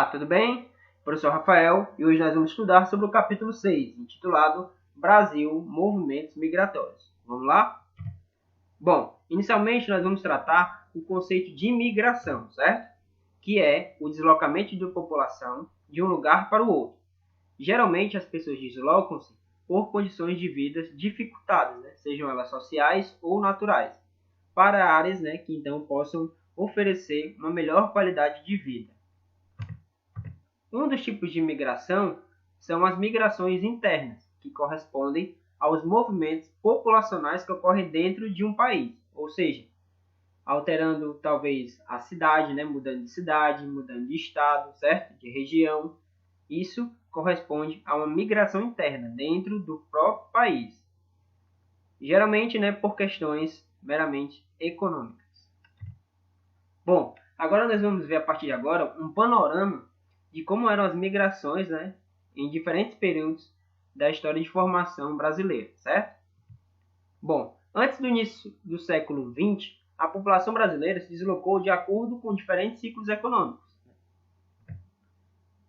Tudo bem? Professor Rafael, e hoje nós vamos estudar sobre o capítulo 6, intitulado Brasil, Movimentos Migratórios. Vamos lá? Bom, inicialmente nós vamos tratar o conceito de migração, certo? Que é o deslocamento de população de um lugar para o outro. Geralmente as pessoas deslocam-se por condições de vida dificultadas, sejam elas sociais ou naturais, para áreas que então possam oferecer uma melhor qualidade de vida. Um dos tipos de migração são as migrações internas, que correspondem aos movimentos populacionais que ocorrem dentro de um país, ou seja, alterando talvez a cidade, mudando de cidade, mudando de estado, certo? De região. Isso corresponde a uma migração interna dentro do próprio país, geralmente por questões meramente econômicas. Bom, agora nós vamos ver a partir de agora um panorama de como eram as migrações em diferentes períodos da história de formação brasileira, certo? Bom, antes do início do século XX, a população brasileira se deslocou de acordo com diferentes ciclos econômicos.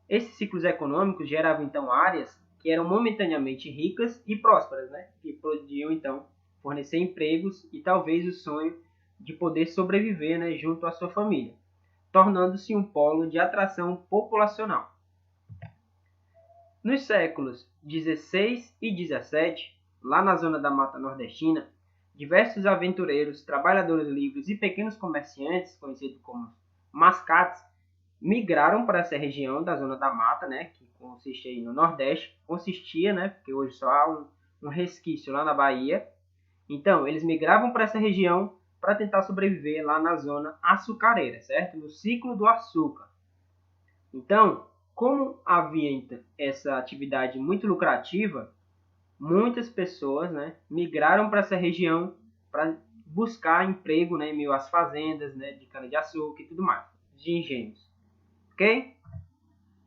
Esses ciclos econômicos geravam então áreas que eram momentaneamente ricas e prósperas, que podiam então fornecer empregos e talvez o sonho de poder sobreviver junto à sua família, tornando-se um polo de atração populacional. Nos séculos XVI e XVII, lá na zona da Mata Nordestina, diversos aventureiros, trabalhadores livres e pequenos comerciantes, conhecidos como mascates, migraram para essa região da zona da mata, que consiste aí no Nordeste, porque hoje só há um resquício lá na Bahia. Então, eles migravam para essa região para tentar sobreviver lá na zona açucareira, certo? No ciclo do açúcar. Então, como havia essa atividade muito lucrativa, muitas pessoas migraram para essa região para buscar emprego em meio às fazendas de cana-de-açúcar e tudo mais, de engenhos. Ok?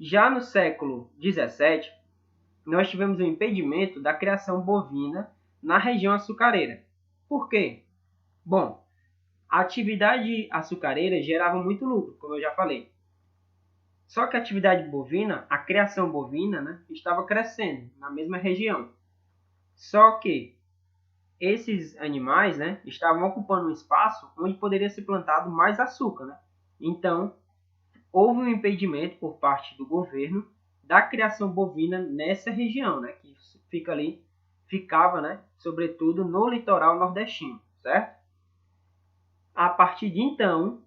Já no século XVII, nós tivemos o impedimento da criação bovina na região açucareira. Por quê? Bom, a atividade açucareira gerava muito lucro, como eu já falei. Só que a atividade bovina, a criação bovina, estava crescendo na mesma região. Só que esses animais estavam ocupando um espaço onde poderia ser plantado mais açúcar. Então, houve um impedimento por parte do governo da criação bovina nessa região, que ficava, sobretudo, no litoral nordestino, certo? A partir de então,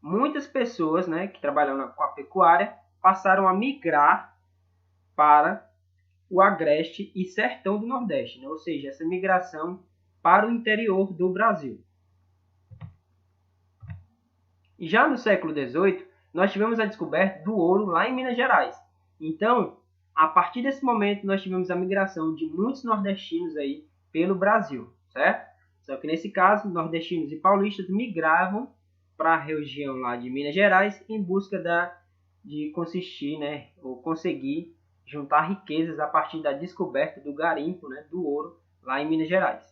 muitas pessoas que trabalham com a pecuária passaram a migrar para o agreste e sertão do Nordeste, ou seja, essa migração para o interior do Brasil. Já no século XVIII, nós tivemos a descoberta do ouro lá em Minas Gerais. Então, a partir desse momento, nós tivemos a migração de muitos nordestinos aí pelo Brasil, certo? Só que nesse caso, nordestinos e paulistas migravam para a região lá de Minas Gerais em busca de conseguir juntar riquezas a partir da descoberta do garimpo, do ouro lá em Minas Gerais.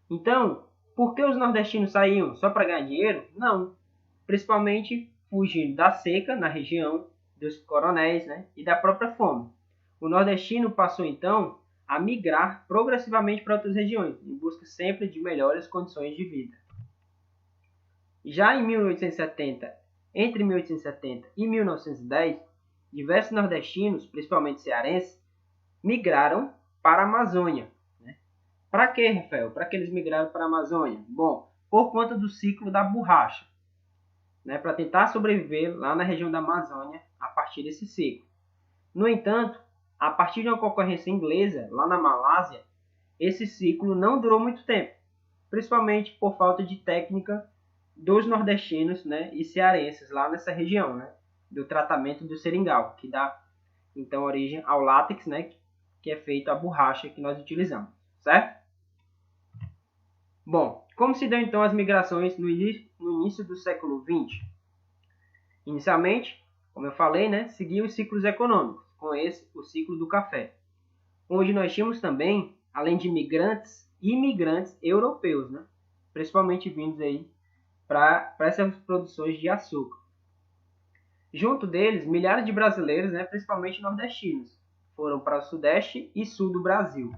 Então, por que os nordestinos saíam só para ganhar dinheiro? Não, principalmente fugindo da seca na região, dos coronéis e da própria fome. O nordestino passou então a migrar progressivamente para outras regiões, em busca sempre de melhores condições de vida. Já em 1870, entre 1870 e 1910, diversos nordestinos, principalmente cearenses, migraram para a Amazônia. Para quê, Rafael? Para que eles migraram para a Amazônia? Bom, por conta do ciclo da borracha, para tentar sobreviver lá na região da Amazônia a partir desse ciclo. No entanto, a partir de uma concorrência inglesa lá na Malásia, esse ciclo não durou muito tempo, principalmente por falta de técnica dos nordestinos e cearenses lá nessa região, do tratamento do seringal, que dá então origem ao látex, que é feito a borracha que nós utilizamos, certo? Bom, como se deu então as migrações no início do século XX? Inicialmente, como eu falei, seguiam os ciclos econômicos, com esse o ciclo do café, onde nós tínhamos também, além de migrantes, imigrantes europeus, principalmente vindos aí para essas produções de açúcar. Junto deles, milhares de brasileiros, né, principalmente nordestinos, foram para o sudeste e sul do Brasil.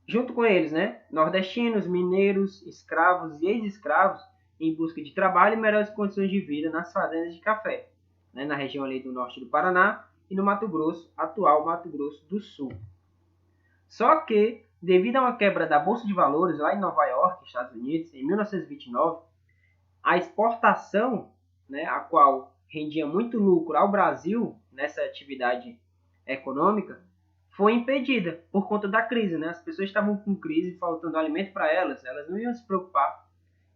Junto com eles, né, nordestinos, mineiros, escravos e ex-escravos em busca de trabalho e melhores condições de vida nas fazendas de café, né, na região ali do norte do Paraná e no Mato Grosso, atual Mato Grosso do Sul. Só que, devido a uma quebra da Bolsa de Valores lá em Nova York, Estados Unidos, em 1929, a exportação, né, a qual rendia muito lucro ao Brasil nessa atividade econômica, foi impedida por conta da crise. Né? As pessoas estavam com crise, faltando alimento para elas não iam se preocupar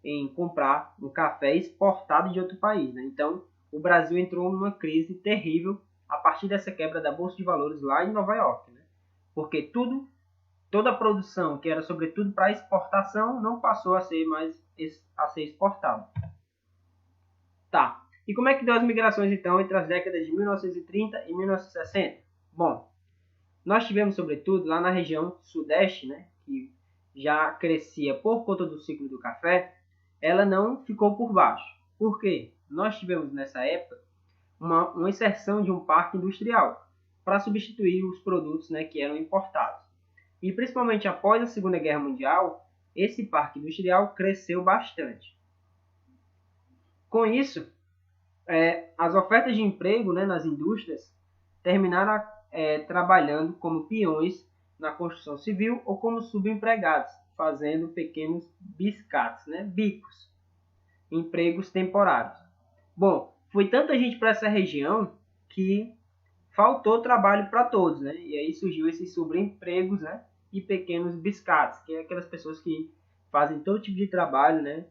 em comprar um café exportado de outro país. Né? Então, o Brasil entrou numa crise terrível a partir dessa quebra da Bolsa de Valores lá em Nova York. Né? Porque toda a produção, que era sobretudo para exportação, não passou a ser mais exportada. Tá. E como é que deu as migrações, então, entre as décadas de 1930 e 1960? Bom, nós tivemos, sobretudo, lá na região sudeste, né, que já crescia por conta do ciclo do café, ela não ficou por baixo. Por quê? Nós tivemos, nessa época, uma inserção de um parque industrial para substituir os produtos, né, que eram importados. E, principalmente após a Segunda Guerra Mundial, esse parque industrial cresceu bastante. Com isso, as ofertas de emprego, né, nas indústrias terminaram trabalhando como peões na construção civil ou como subempregados, fazendo pequenos biscates, né, bicos, empregos temporários. Bom, foi tanta gente para essa região que faltou trabalho para todos, né? E aí surgiu esses subempregos, né? E pequenos biscates, que é aquelas pessoas que fazem todo tipo de trabalho, né?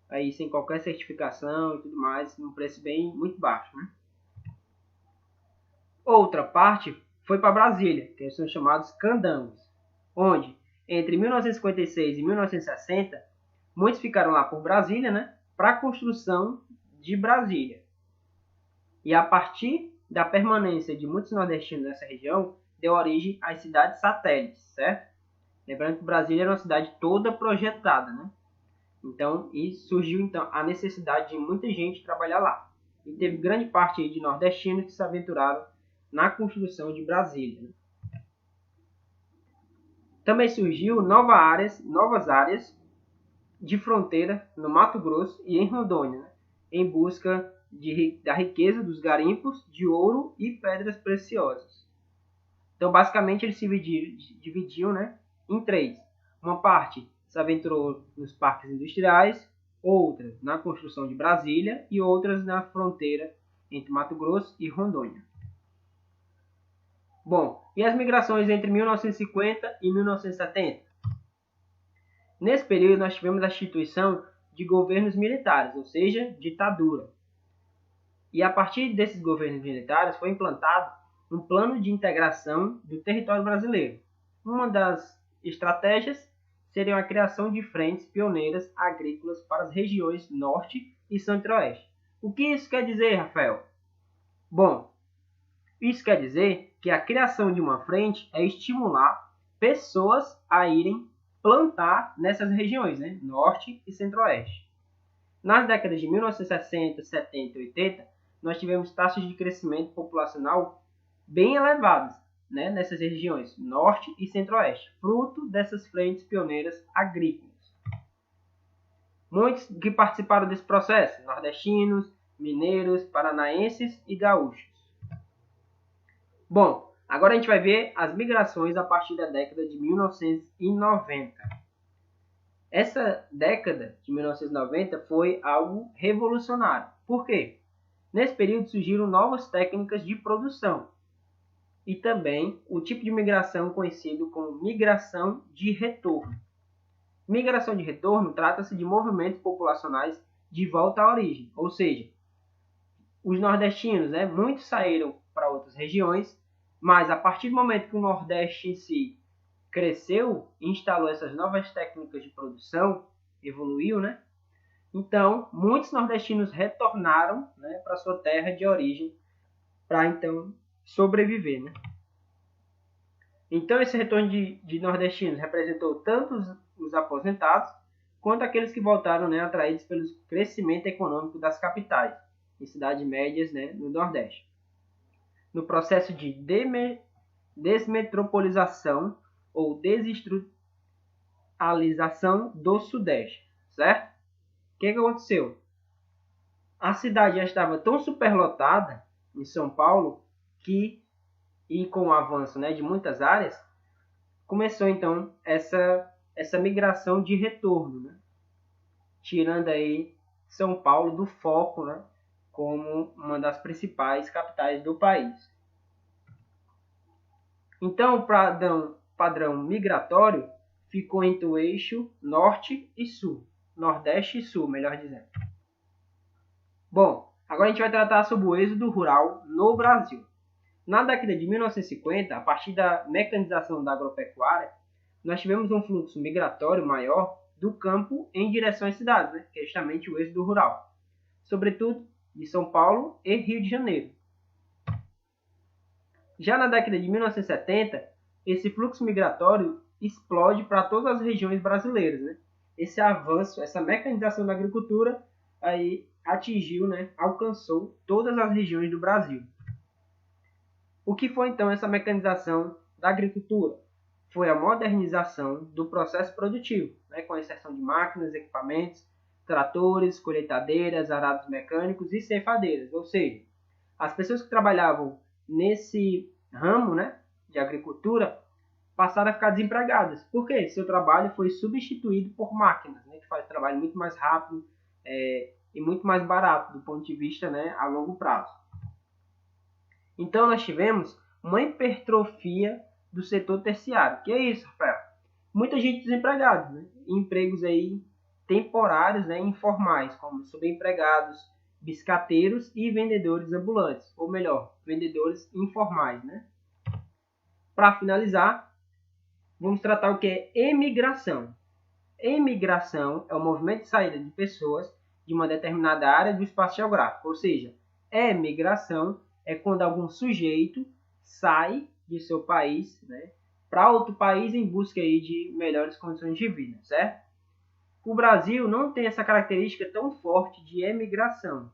Aí sem qualquer certificação e tudo mais, num preço muito baixo, né? Outra parte foi para Brasília, que são chamados candangos, onde entre 1956 e 1960 muitos ficaram lá por Brasília, né? Para a construção de Brasília. E a partir da permanência de muitos nordestinos nessa região, deu origem às cidades satélites, certo? Lembrando que Brasília era uma cidade toda projetada, né? Então, e surgiu então a necessidade de muita gente trabalhar lá. E teve grande parte aí de nordestinos que se aventuraram na construção de Brasília. Também surgiu novas áreas de fronteira no Mato Grosso e em Rondônia, né? Em busca da riqueza dos garimpos de ouro e pedras preciosas. Então, basicamente, eles se dividiam, né, em três. Uma parte se aventurou nos parques industriais, outra na construção de Brasília e outras na fronteira entre Mato Grosso e Rondônia. Bom, e as migrações entre 1950 e 1970? Nesse período, nós tivemos a instituição de governos militares, ou seja, ditadura. E a partir desses governos militares foi implantado um plano de integração do território brasileiro. Uma das estratégias seria a criação de frentes pioneiras agrícolas para as regiões norte e centro-oeste. O que isso quer dizer, Rafael? Bom, isso quer dizer que a criação de uma frente é estimular pessoas a irem plantar nessas regiões, né? Norte e centro-oeste. Nas décadas de 1960, 70 e 80, nós tivemos taxas de crescimento populacional bem elevadas, né, nessas regiões, norte e centro-oeste, fruto dessas frentes pioneiras agrícolas. Muitos que participaram desse processo, nordestinos, mineiros, paranaenses e gaúchos. Bom, agora a gente vai ver as migrações a partir da década de 1990. Essa década de 1990 foi algo revolucionário. Por quê? Nesse período surgiram novas técnicas de produção e também o tipo de migração conhecido como migração de retorno. Migração de retorno trata-se de movimentos populacionais de volta à origem, ou seja, os nordestinos, né, muitos saíram para outras regiões, mas a partir do momento que o Nordeste em si cresceu, instalou essas novas técnicas de produção, evoluiu, né? Então, muitos nordestinos retornaram, né, para sua terra de origem para então sobreviver, né? Então, esse retorno de nordestinos representou tanto os aposentados quanto aqueles que voltaram, né, atraídos pelo crescimento econômico das capitais. em cidades médias, né, no Nordeste. No processo de desmetropolização ou desindustrialização do Sudeste, certo? O que aconteceu? A cidade já estava tão superlotada em São Paulo que, e com o avanço, né, de muitas áreas, começou então essa migração de retorno, né? Tirando aí São Paulo do foco, né, como uma das principais capitais do país. Então, o padrão migratório ficou entre o eixo norte e sul, nordeste e sul, melhor dizendo. Bom, agora a gente vai tratar sobre o êxodo rural no Brasil. Na década de 1950, a partir da mecanização da agropecuária, nós tivemos um fluxo migratório maior do campo em direção às cidades, né? Que é justamente o êxodo rural, sobretudo de São Paulo e Rio de Janeiro. Já na década de 1970, esse fluxo migratório explode para todas as regiões brasileiras, né? Esse avanço, essa mecanização da agricultura aí atingiu, né, alcançou todas as regiões do Brasil. O que foi então essa mecanização da agricultura? Foi a modernização do processo produtivo, né, com exceção de máquinas, equipamentos, tratores, colheitadeiras, arados mecânicos e ceifadeiras. Ou seja, as pessoas que trabalhavam nesse ramo, né, de agricultura passaram a ficar desempregadas. Por quê? Seu trabalho foi substituído por máquinas, né, que fazem trabalho muito mais rápido e muito mais barato do ponto de vista, né, a longo prazo. Então nós tivemos uma hipertrofia do setor terciário. Que é isso, Rafael? Muita gente desempregada, né? Empregos aí temporários, né, informais, como subempregados, biscateiros e vendedores ambulantes, ou melhor, vendedores informais, né? Para finalizar, vamos tratar o que é emigração. Emigração é o movimento de saída de pessoas de uma determinada área do espaço geográfico, ou seja, emigração é quando algum sujeito sai de seu país, né, para outro país em busca aí de melhores condições de vida, certo? O Brasil não tem essa característica tão forte de emigração,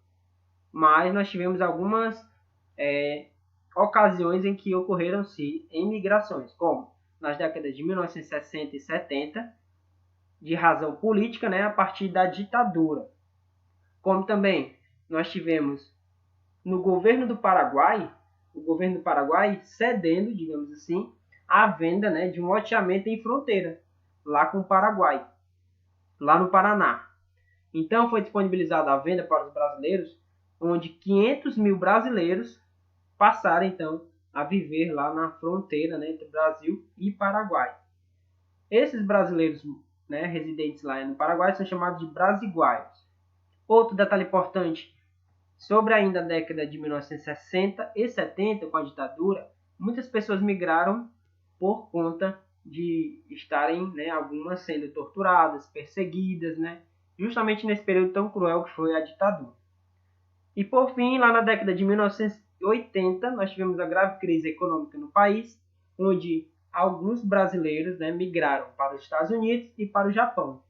mas nós tivemos algumas ocasiões em que ocorreram-se emigrações, como nas décadas de 1960 e 70, de razão política, né, a partir da ditadura. Como também nós tivemos no governo do Paraguai, o governo do Paraguai cedendo, digamos assim, a venda, né, de um loteamento em fronteira, lá com o Paraguai, lá no Paraná. Então foi disponibilizada a venda para os brasileiros, onde 500 mil brasileiros passaram então a viver lá na fronteira, né, entre Brasil e Paraguai. Esses brasileiros, né, residentes lá no Paraguai são chamados de brasiguaios. Outro detalhe importante sobre ainda a década de 1960 e 70, com a ditadura, muitas pessoas migraram por conta de estarem, né, algumas sendo torturadas, perseguidas, né, justamente nesse período tão cruel que foi a ditadura. E por fim, lá na década de 1980, nós tivemos a grave crise econômica no país, onde alguns brasileiros, né, migraram para os Estados Unidos e para o Japão.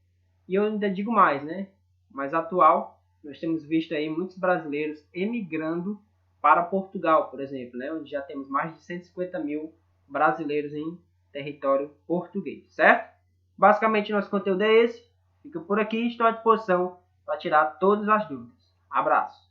E eu ainda digo mais, né, mais atual, nós temos visto aí muitos brasileiros emigrando para Portugal, por exemplo, né, onde já temos mais de 150 mil brasileiros em território português, certo? Basicamente, nosso conteúdo é esse. Fica por aqui e estou à disposição para tirar todas as dúvidas. Abraço!